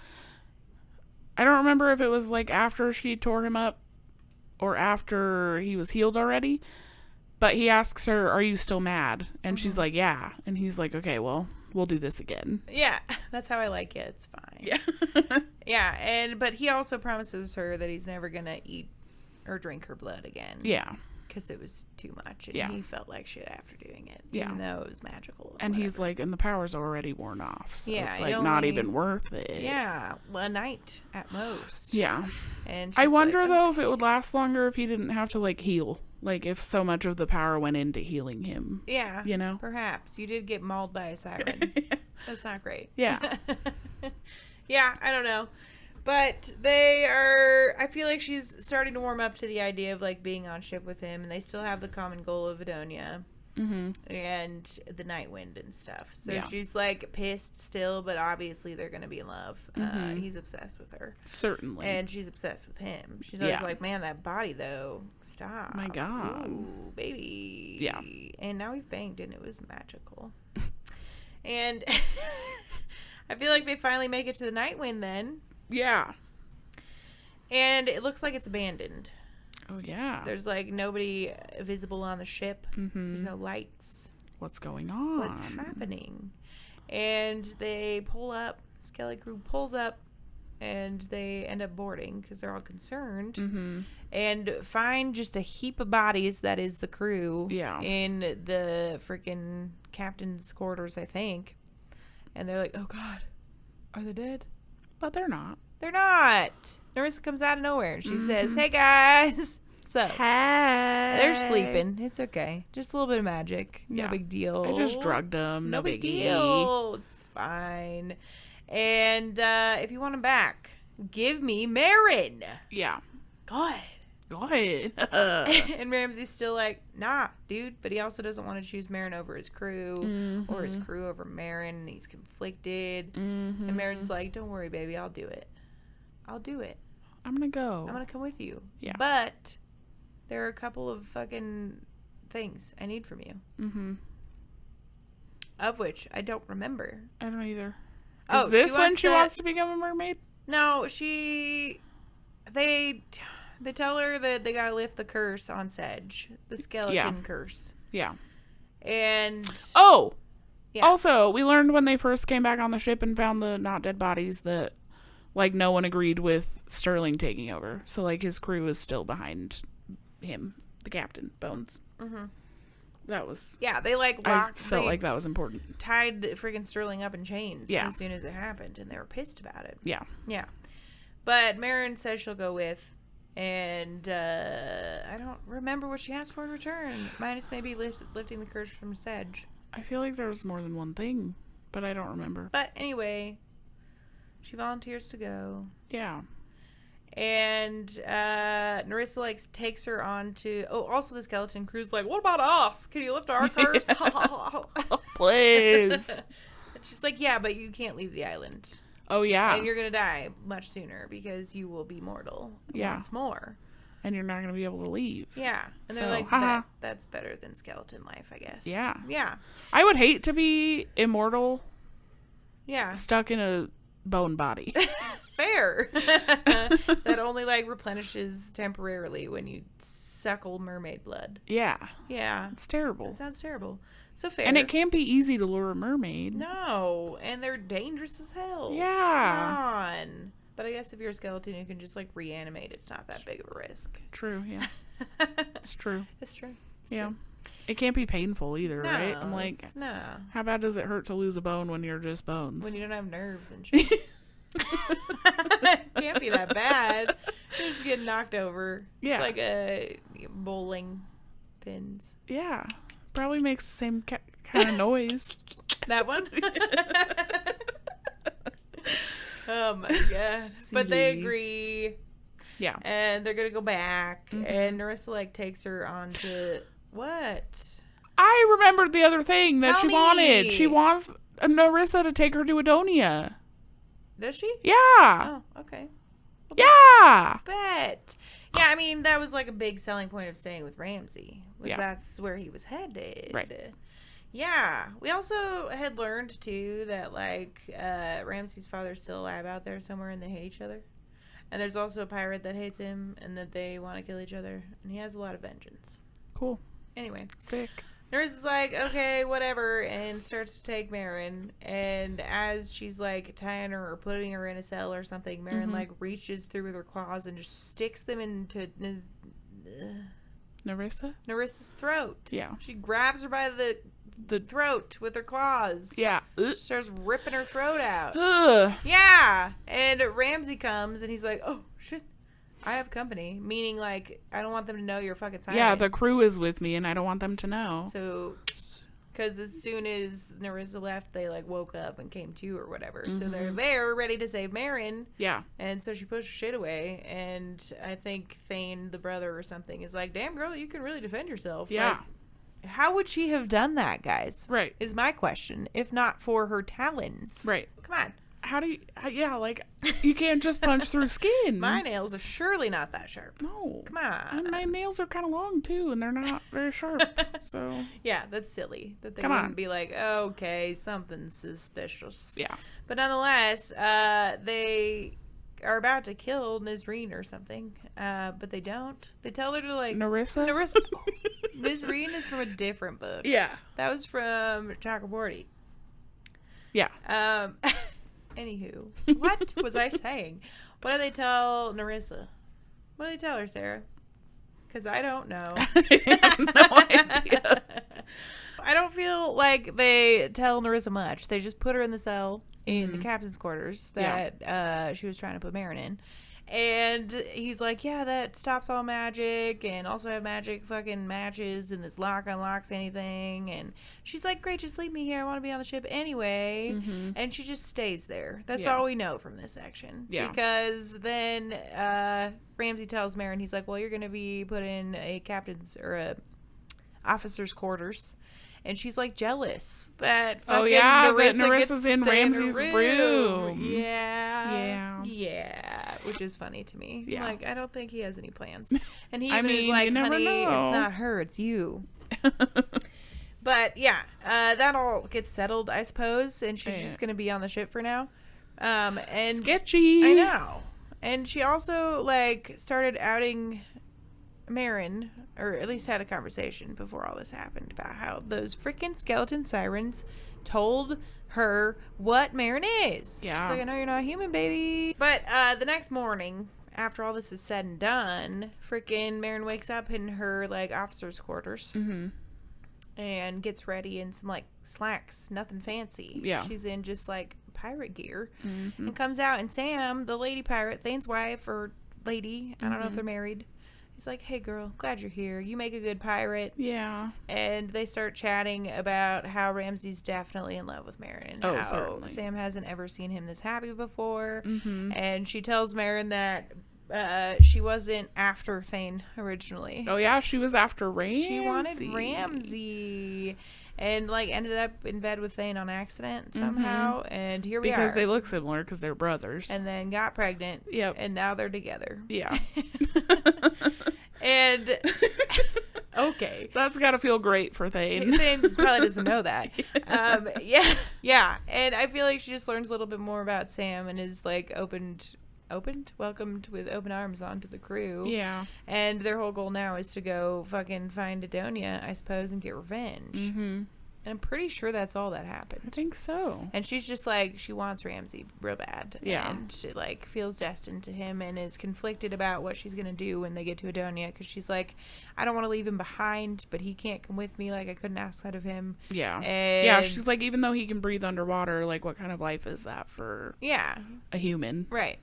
A: I don't remember if it was like after she tore him up or after he was healed already. But he asks her, are you still mad? And she's like, yeah. And he's like, okay, well, we'll do this again.
B: Yeah, that's how I like it. It's fine.
A: Yeah.
B: Yeah, but he also promises her that he's never going to eat or drink her blood again.
A: Yeah.
B: Because it was too much. And
A: Yeah.
B: he felt like shit after doing it.
A: Yeah.
B: Even though it was magical.
A: And he's like, and the power's already worn off. So
B: Yeah,
A: it's
B: it
A: like not
B: only-
A: even worth it.
B: Yeah, a night at most.
A: Yeah.
B: And
A: I
B: she's
A: wonder
B: like,
A: though if it would last longer if he didn't have to like heal. Like if so much of the power went into healing him.
B: Yeah.
A: You know?
B: Perhaps. You did get mauled by a siren. That's not great.
A: Yeah.
B: Yeah, I don't know. But I feel like she's starting to warm up to the idea of like being on ship with him, and they still have the common goal of Adonia. And the Night Wind and stuff. So
A: Yeah.
B: she's like pissed still, but obviously they're going to be in love. He's obsessed with her.
A: Certainly.
B: And she's obsessed with him. She's always like, man, that body though. Stop.
A: My God.
B: Ooh, baby.
A: Yeah.
B: And now we've banged and it was magical. And I feel like they finally make it to the Night Wind then.
A: Yeah.
B: And it looks like it's abandoned.
A: Oh yeah.
B: There's like nobody visible on the ship. There's no lights.
A: What's going on?
B: What's happening? And they pull up. Skelly crew pulls up, and they end up boarding because they're all concerned. And find just a heap of bodies that is the crew.
A: Yeah.
B: In the freaking captain's quarters, I think. And they're like, "Oh God, are they dead?"
A: But they're not.
B: They're not. Narissa comes out of nowhere and she says, "Hey guys." So
A: Hey.
B: they're sleeping. It's okay. Just a little bit of magic. No
A: Yeah.
B: big deal.
A: I just drugged them.
B: No big
A: biggie.
B: deal. It's fine. And if you want them back, give me Marin.
A: Yeah.
B: God.
A: Go ahead.
B: And Ramsey's still like, nah, dude. But he also doesn't want to choose Marin over his crew or his crew over Marin. And he's conflicted. And Marin's like, don't worry, baby. I'll do it. I'll do it.
A: I'm gonna go.
B: I'm gonna come with you.
A: Yeah.
B: But there are a couple of fucking things I need from you. Of which I don't remember.
A: I don't either.
B: Oh,
A: Is this
B: she
A: when
B: wants
A: she
B: to-
A: wants to become a mermaid?
B: No, they tell her that they gotta lift the curse on Sedge. The skeleton curse.
A: Yeah.
B: And
A: Oh!
B: yeah.
A: Also, we learned when they first came back on the ship and found the not dead bodies that, like, no one agreed with Sterling taking over. So, like, his crew is still behind him, the captain, Bones. That was...
B: Yeah, they like
A: I
B: locked.
A: felt
B: they
A: like that was important.
B: tied freaking Sterling up in chains
A: Yeah.
B: as soon as it happened, and they were pissed about it.
A: Yeah.
B: Yeah. But Marin says she'll go with, and I don't remember what she asked for in return. Minus maybe lifting the curse from Sedge.
A: I feel like there was more than one thing, but I don't remember.
B: But anyway, she volunteers to go.
A: Yeah.
B: And Narissa like takes her on to... Oh, also the skeleton crew's like, what about us? Can you lift our curse?
A: Please.
B: And she's like, yeah, but you can't leave the island.
A: Oh, yeah.
B: And you're going to die much sooner because you will be mortal once more.
A: And you're not going to be able to leave.
B: Yeah. And they're
A: So,
B: like,
A: haha.
B: that's better than skeleton life, I guess.
A: Yeah.
B: Yeah.
A: I would hate to be immortal,
B: Yeah.
A: stuck in a bone body.
B: Fair. That only like replenishes temporarily when you suckle mermaid blood.
A: Yeah.
B: Yeah.
A: It's terrible.
B: That sounds terrible. So fair.
A: And it can't be easy to lure a mermaid.
B: No. And they're dangerous as hell.
A: Yeah.
B: Come on. But I guess if you're a skeleton, you can just, like, reanimate. It's not that big of a risk.
A: True, yeah. It's true.
B: It's true.
A: Yeah. It can't be painful either,
B: No,
A: right? I'm like,
B: no.
A: how bad does it hurt to lose a bone when you're just bones?
B: When you don't have nerves and shit. Can't be that bad. You're just getting knocked over.
A: Yeah.
B: It's like a bowling pins.
A: Yeah. Probably makes the same kind of noise.
B: That one? Yeah. But they agree.
A: Yeah.
B: And they're going to go back. And Narissa, like, takes her on to... What?
A: I remembered the other thing that
B: Tell
A: she
B: me.
A: wanted. She wants Narissa to take her to Adonia.
B: Does she?
A: Yeah.
B: Oh, okay.
A: Yeah.
B: Bet. Yeah, I mean, that was like a big selling point of staying with Ramsay.
A: Yeah.
B: That's where he was headed.
A: Right.
B: Yeah. We also had learned, too, that, like, Ramsay's father's still alive out there somewhere and they hate each other. And there's also a pirate that hates him and that they want to kill each other. And he has a lot of vengeance.
A: Cool.
B: Anyway.
A: Sick.
B: Nurse is like, okay, whatever, and starts to take Marin. And as she's, like, tying her or putting her in a cell or something, Marin, like, reaches through with her claws and just sticks them into Narissa's throat.
A: Yeah.
B: She grabs her by the throat with her claws.
A: Yeah.
B: Starts ripping her throat out.
A: Ugh.
B: Yeah. And Ramsay comes, and he's like, oh, shit. I have company, meaning, like, I don't want them to know you're fucking silent.
A: Yeah, the crew is with me, and I don't want them to know.
B: So, because as soon as Narissa left, they, like, woke up and came to or whatever. So they're there, ready to save Marin.
A: Yeah.
B: And so she pushed her shit away. And I think Thane, the brother or something, is like, damn, girl, you can really defend yourself.
A: Yeah.
B: Like, how would she have done that, guys?
A: Right.
B: Is my question, if not for her talons.
A: Right.
B: Come on.
A: How do you... Yeah, like, you can't just punch through skin.
B: My nails are surely not that sharp.
A: No.
B: Come on.
A: And my nails are kind of long, too, and they're not very sharp. So...
B: Yeah, that's silly. That they
A: Come
B: wouldn't
A: on.
B: be like, okay, something suspicious.
A: Yeah.
B: But nonetheless, they are about to kill Nizreen or something. But they don't. They tell her to, like...
A: Narissa?
B: Nizreen is from a different book.
A: Yeah.
B: That was from Chakraborty.
A: Yeah.
B: Anywho, what was I saying? What do they tell Narissa? What do they tell her, Sarah? Because I don't know.
A: I have no idea.
B: I don't feel like they tell Narissa much. They just put her in the cell in the captain's quarters that she was trying to put Marin in. And he's like, yeah, that stops all magic and also have magic fucking matches and this lock unlocks anything. And she's like, great, just leave me here. I want to be on the ship anyway. And she just stays there. That's all we know from this section.
A: Yeah.
B: Because then Ramsay tells Marin, he's like, well, you're going to be put in a captain's or a officer's quarters. And she's, like, jealous that fucking
A: that
B: gets
A: Narissa's
B: to
A: in
B: stay
A: Ramsay's room.
B: Yeah. Which is funny to me.
A: Yeah.
B: Like, I don't think he has any plans. And he
A: I
B: even is
A: mean,
B: like,
A: you never
B: honey,
A: know.
B: it's not her, it's you. But, yeah, that all gets settled, I suppose. And she's just going to be on the ship for now. And
A: Sketchy.
B: I know. And she also, like, started outing Marin, or at least had a conversation before all this happened about how those freaking skeleton sirens told her what Marin is.
A: Yeah.
B: She's like, I know you're not human, baby. But the next morning, after all this is said and done, freaking Marin wakes up in her, like, officer's quarters. And gets ready in some, like, slacks. Nothing fancy.
A: Yeah.
B: She's in just, like, pirate gear. And comes out, and Sam, the lady pirate, Thane's wife, or lady, I don't know if they're married, he's like, hey, girl, glad you're here. You make a good pirate.
A: Yeah.
B: And they start chatting about how Ramsay's definitely in love with Marin.
A: Oh,
B: how
A: certainly.
B: Sam hasn't ever seen him this happy before. And she tells Marin that she wasn't after Thane originally.
A: Oh, yeah, she was after Ramsay.
B: She wanted Ramsay. And, like, ended up in bed with Thane on accident somehow. And here we are.
A: Because they look similar because they're brothers.
B: And then got pregnant.
A: Yep.
B: And now they're together.
A: Yeah.
B: And okay,
A: that's got to feel great for Thane.
B: Thane probably doesn't know that. Yeah. And I feel like she just learns a little bit more about Sam and is, like, opened welcomed with open arms onto the crew.
A: Yeah.
B: And their whole goal now is to go fucking find Adonia, I suppose, and get revenge.
A: Mm-hmm.
B: And I'm pretty sure that's all that
A: I
B: happened.
A: think so.
B: And she's just like, she wants Ramsay real bad.
A: Yeah.
B: And she like feels destined to him and is conflicted about what she's going to do when they get to Adonia. Because she's like, I don't want to leave him behind, but he can't come with me. Like, I couldn't ask that of him.
A: Yeah.
B: And
A: yeah, she's like, even though he can breathe underwater, like, what kind of life is that for a human?
B: Right.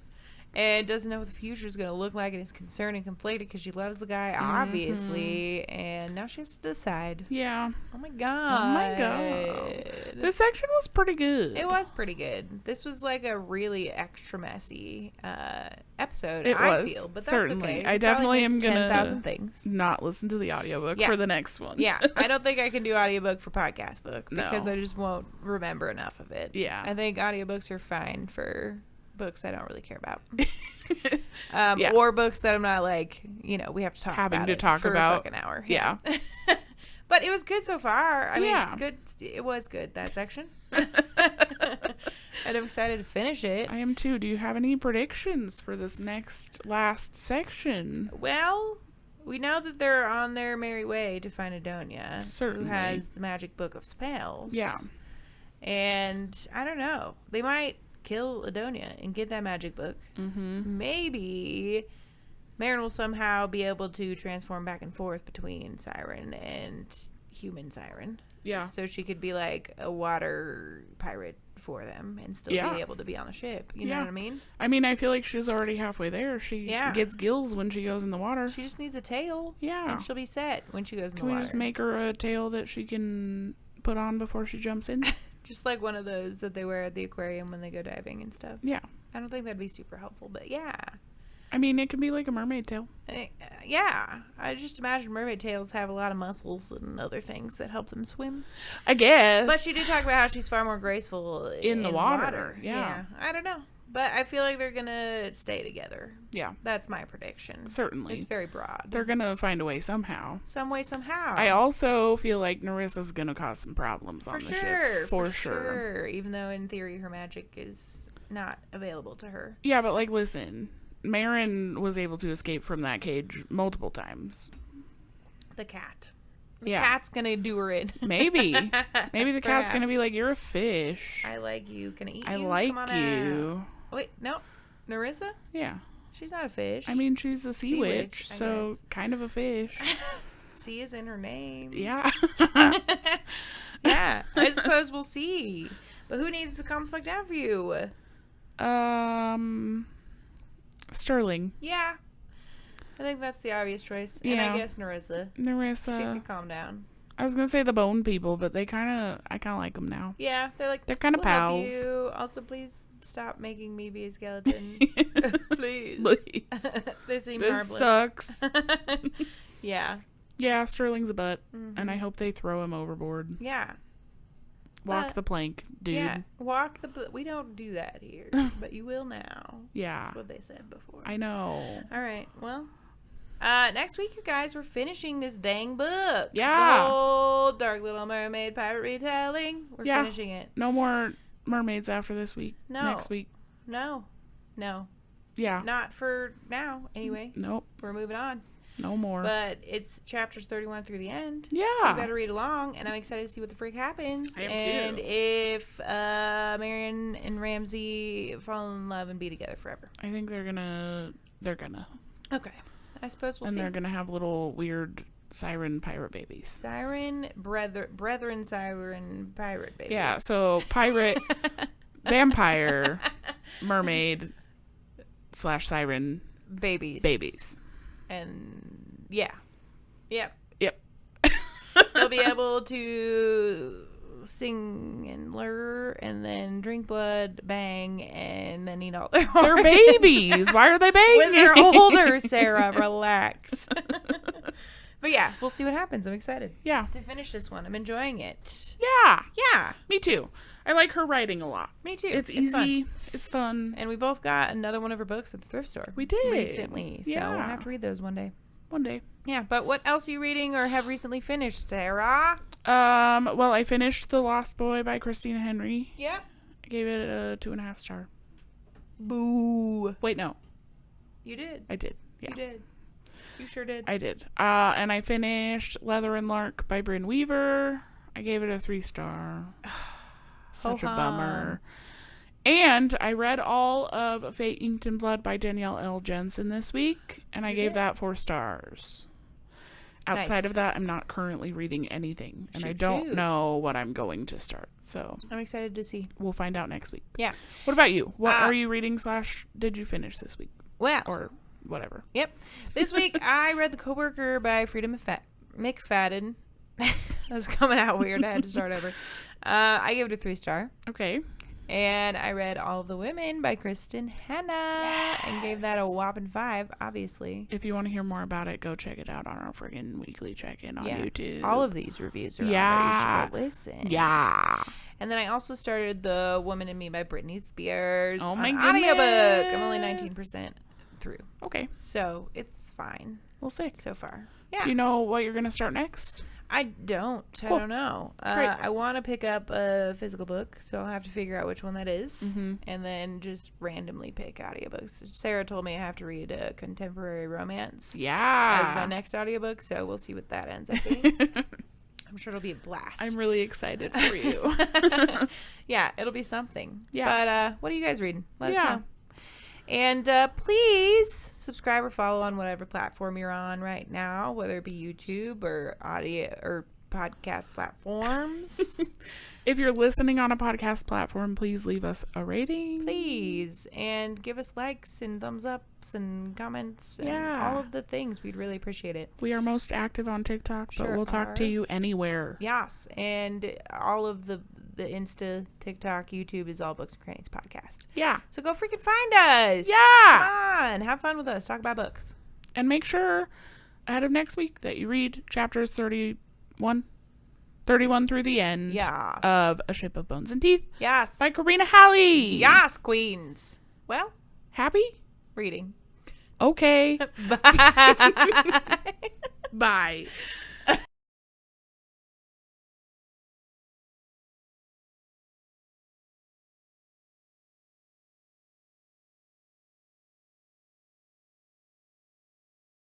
B: And doesn't know what the future is going to look like and is concerned and conflicted because she loves the guy, obviously. And now she has to decide.
A: Yeah.
B: Oh, my God.
A: This section was pretty good.
B: It was pretty good. This was like a really extra messy episode,
A: It
B: I
A: was,
B: feel. But that's
A: certainly.
B: okay.
A: I definitely am going
B: 10,000
A: to
B: things.
A: not listen to the audiobook
B: Yeah.
A: for the next one.
B: Yeah. I don't think I can do audiobook for podcast book because
A: No.
B: I just won't remember enough of it.
A: Yeah.
B: I think audiobooks are fine for books I don't really care about.
A: Yeah.
B: Or books that I'm not like, we have to talk
A: Having
B: about
A: to
B: it
A: talk
B: for
A: about.
B: a fucking hour.
A: Yeah.
B: But it was good so far. I
A: Yeah.
B: mean, good. It was good, that section. And I'm excited to finish it.
A: I am too. Do you have any predictions for this last section?
B: Well, we know that they're on their merry way to find Adonia,
A: Certainly.
B: who has the magic book of spells.
A: Yeah.
B: And I don't know. They might kill Adonia and get that magic book.
A: Mm-hmm.
B: Maybe Marin will somehow be able to transform back and forth between Siren and human Siren.
A: Yeah.
B: So she could be like a water pirate for them and still
A: Yeah.
B: be able to be on the ship. You know
A: Yeah.
B: what I mean?
A: I mean, I feel like she's already halfway there. She
B: Yeah.
A: gets gills when she goes in the water.
B: She just needs a tail.
A: Yeah.
B: And she'll be set when she goes in
A: Can
B: the
A: we
B: water.
A: just make her a tail that she can put on before she jumps in?
B: Just like one of those that they wear at the aquarium when they go diving and stuff.
A: Yeah.
B: I don't think that'd be super helpful, but yeah.
A: I mean, it could be like a mermaid tail.
B: Yeah. I just imagine mermaid tails have a lot of muscles and other things that help them swim.
A: I guess.
B: But she did talk about how she's far more graceful
A: in the water. Yeah.
B: I don't know. But I feel like they're going to stay together.
A: Yeah.
B: That's my prediction.
A: Certainly.
B: It's very broad.
A: They're going to find a way somehow.
B: Some way, somehow.
A: I also feel like Narissa's going to cause some problems on the ship. For sure.
B: Even though in theory her magic is not available to her.
A: Yeah, but like, listen. Marin was able to escape from that cage multiple times.
B: The cat. The
A: Yeah.
B: cat's going to do her in.
A: Maybe. Maybe the cat's going to be
B: Perhaps.
A: like, you're a fish.
B: I like you. Can I eat
A: I
B: you?
A: like
B: Come on
A: you.
B: out. Wait, no. Narissa?
A: Yeah.
B: She's not a fish.
A: I mean, she's a sea
B: Sea
A: witch,
B: witch, I
A: so
B: guess.
A: kind of a fish.
B: sea is in her name.
A: Yeah.
B: Yeah, I suppose we'll see. But who needs to conflict out for you?
A: Sterling.
B: Yeah. I think that's the obvious choice. And
A: Yeah.
B: I guess Narissa. She
A: Narissa.
B: can calm down.
A: I was gonna say the bone people, but I kind of like them now.
B: Yeah, they're like,
A: They're kind of
B: we'll help
A: pals.
B: you. Also, please stop making me be a skeleton. Please.
A: Please.
B: They seem
A: This
B: harmless.
A: sucks.
B: Yeah.
A: Yeah, Sterling's a butt,
B: Mhm.
A: and I hope they throw him overboard.
B: Yeah.
A: Walk the plank, dude.
B: Yeah. Walk the... We don't do that here, but you will now.
A: Yeah.
B: That's what they said before.
A: I know.
B: All right. Well, next week, you guys, we're finishing this dang book.
A: Yeah.
B: The whole Dark Little Mermaid pirate retelling. We're
A: Yeah.
B: finishing it.
A: No more mermaids after this week.
B: No.
A: Next week.
B: No.
A: Yeah.
B: Not for now, anyway.
A: Nope.
B: We're moving on.
A: No more.
B: But it's chapters 31 through the end.
A: Yeah.
B: So you better read along, and I'm excited to see what the freak happens.
A: I am
B: and
A: too.
B: if Marion and Ramsay fall in love and be together forever.
A: I think they're gonna.
B: Okay. I suppose we'll
A: And
B: see.
A: they're gonna have little weird siren pirate babies.
B: Siren, brethren, siren, pirate babies.
A: Yeah, so pirate, vampire, mermaid, / siren
B: babies. And yeah. Yep.
A: Yep.
B: They'll be able to sing and lure and then drink blood, bang, and then eat all their
A: They're
B: organs.
A: babies. Why are they banging?
B: When they're older, Sarah, relax. But yeah, we'll see what happens. I'm excited
A: Yeah.
B: to finish this one. I'm enjoying it.
A: Yeah.
B: Yeah,
A: Me too. I like her writing a lot.
B: me too.
A: It's
B: fun.
A: easy. It's fun.
B: And we both got another one of her books at the thrift store.
A: We did.
B: Recently. So
A: Yeah.
B: we'll have to read those one day.
A: One day.
B: Yeah, but what else are you reading or have recently finished, Sarah?
A: Well, I finished The Lost Boy by Christina Henry.
B: Yep.
A: I gave it a 2.5 star.
B: Boo.
A: Wait, no.
B: You did.
A: I did. Yeah.
B: You did. You sure did.
A: I did. And I finished Leather and Lark by Bryn Weaver. I gave it a 3-star. Such a bummer. And I read all of Fate, Inked in Blood by Danielle L. Jensen this week, and I gave that 4 stars. Outside of that, I'm not currently reading anything, and I don't know what I'm going to start. So
B: I'm excited to see.
A: We'll find out next week.
B: Yeah.
A: What about you? What are you reading / did you finish this week?
B: Well.
A: Or whatever.
B: Yep. This week, I read The Coworker by Frida McFadden. That was coming out weird. I had to start over. I gave it a 3-star.
A: Okay.
B: And I read All of the Women by Kristen Hanna and gave that a whopping 5, obviously.
A: If you want to hear more about it, go check it out on our friggin' weekly check-in on YouTube.
B: All of these reviews are on there. You should go listen.
A: Yeah.
B: And then I also started The Woman in Me by Britney Spears.
A: Oh my goodness.
B: Audiobook. I'm only 19% through.
A: Okay.
B: So it's fine.
A: We'll see.
B: So far. Yeah.
A: Do you know what you're going to start next?
B: I don't.
A: Cool.
B: I don't know. I want to pick up a physical book, so I'll have to figure out which one that is, and then just randomly pick audiobooks. Sarah told me I have to read a contemporary romance as my next audiobook, so we'll see what that ends up being. I'm sure it'll be a blast.
A: I'm really excited for you.
B: Yeah, it'll be something.
A: Yeah.
B: But what are you guys reading? Let us know. And please subscribe or follow on whatever platform you're on right now, whether it be YouTube or audio or podcast platforms.
A: If you're listening on a podcast platform, please leave us a rating.
B: Please. And give us likes and thumbs ups and comments and all of the things. We'd really appreciate it.
A: We are most active on TikTok, but we'll talk to you anywhere.
B: Yes. And all of the Insta, TikTok, YouTube is all Books and Crannies podcast.
A: Yeah.
B: So go freaking find us.
A: Yeah.
B: Come on. Have fun with us. Talk about books.
A: And make sure ahead of next week that you read chapters 31 through the end of A Ship of Bones and Teeth.
B: Yes.
A: By Karina Halle.
B: Yes, queens. Well.
A: Happy?
B: Reading.
A: Okay.
B: Bye.
A: Bye.